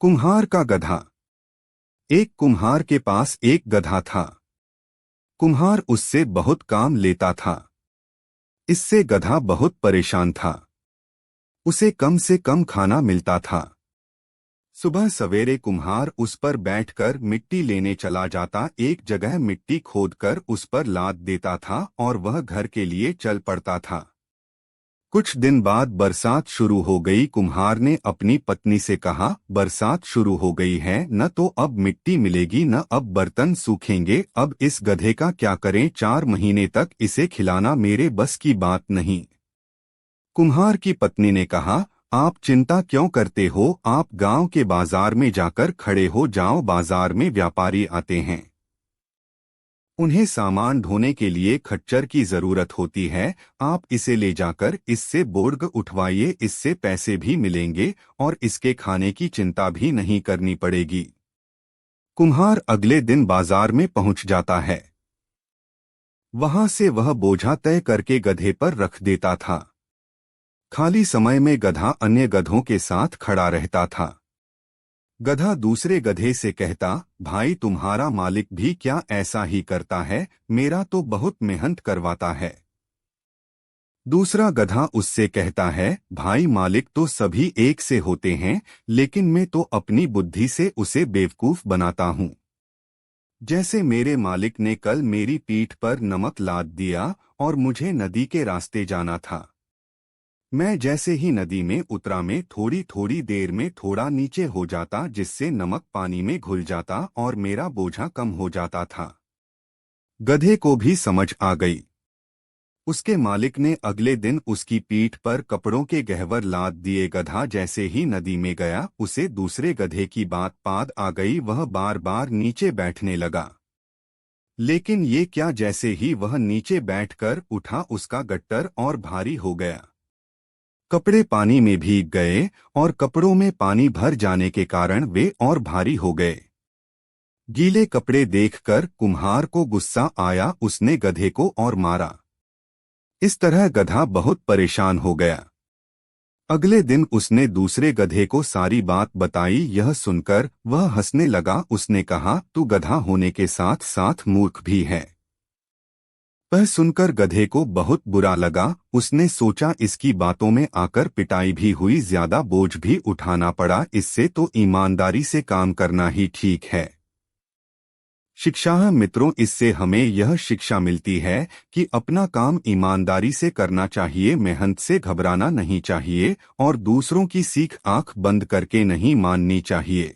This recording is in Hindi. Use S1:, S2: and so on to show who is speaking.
S1: कुम्हार का गधा। एक कुम्हार के पास एक गधा था। कुम्हार उससे बहुत काम लेता था। इससे गधा बहुत परेशान था। उसे कम से कम खाना मिलता था। सुबह सवेरे कुम्हार उस पर बैठकर मिट्टी लेने चला जाता, एक जगह मिट्टी खोदकर उस पर लाद देता था और वह घर के लिए चल पड़ता था। कुछ दिन बाद बरसात शुरू हो गई। कुम्हार ने अपनी पत्नी से कहा, बरसात शुरू हो गई है, न तो अब मिट्टी मिलेगी न अब बर्तन सूखेंगे। अब इस गधे का क्या करें? 4 महीने तक इसे खिलाना मेरे बस की बात नहीं। कुम्हार की पत्नी ने कहा, आप चिंता क्यों करते हो? आप गांव के बाजार में जाकर खड़े हो जाओ। बाजार में व्यापारी आते हैं, उन्हें सामान ढोने के लिए खच्चर की जरूरत होती है। आप इसे ले जाकर इससे बोझ उठवाइए, इससे पैसे भी मिलेंगे और इसके खाने की चिंता भी नहीं करनी पड़ेगी। कुम्हार अगले दिन बाजार में पहुंच जाता है। वहां से वह बोझा तय करके गधे पर रख देता था। खाली समय में गधा अन्य गधों के साथ खड़ा रहता था। गधा दूसरे गधे से कहता, भाई तुम्हारा मालिक भी क्या ऐसा ही करता है? मेरा तो बहुत मेहनत करवाता है। दूसरा गधा उससे कहता है, भाई मालिक तो सभी एक से होते हैं, लेकिन मैं तो अपनी बुद्धि से उसे बेवकूफ बनाता हूँ। जैसे मेरे मालिक ने कल मेरी पीठ पर नमक लाद दिया और मुझे नदी के रास्ते जाना था। मैं जैसे ही नदी में उतरा, में थोड़ी थोड़ी देर में थोड़ा नीचे हो जाता, जिससे नमक पानी में घुल जाता और मेरा बोझा कम हो जाता था। गधे को भी समझ आ गई। उसके मालिक ने अगले दिन उसकी पीठ पर कपड़ों के गहवर लाद दिए। गधा जैसे ही नदी में गया, उसे दूसरे गधे की बात याद आ गई। वह बार बार नीचे बैठने लगा। लेकिन ये क्या, जैसे ही वह नीचे बैठकर उठा, उसका गट्टर और भारी हो गया। कपड़े पानी में भीग गए और कपड़ों में पानी भर जाने के कारण वे और भारी हो गए। गीले कपड़े देखकर कुम्हार को गुस्सा आया। उसने गधे को और मारा। इस तरह गधा बहुत परेशान हो गया। अगले दिन उसने दूसरे गधे को सारी बात बताई। यह सुनकर वह हंसने लगा। उसने कहा, तू गधा होने के साथ साथ मूर्ख भी है। वह सुनकर गधे को बहुत बुरा लगा। उसने सोचा, इसकी बातों में आकर पिटाई भी हुई, ज्यादा बोझ भी उठाना पड़ा, इससे तो ईमानदारी से काम करना ही ठीक है। शिक्षा मित्रों, इससे हमें यह शिक्षा मिलती है कि अपना काम ईमानदारी से करना चाहिए, मेहनत से घबराना नहीं चाहिए और दूसरों की सीख आंख बंद करके नहीं माननी चाहिए।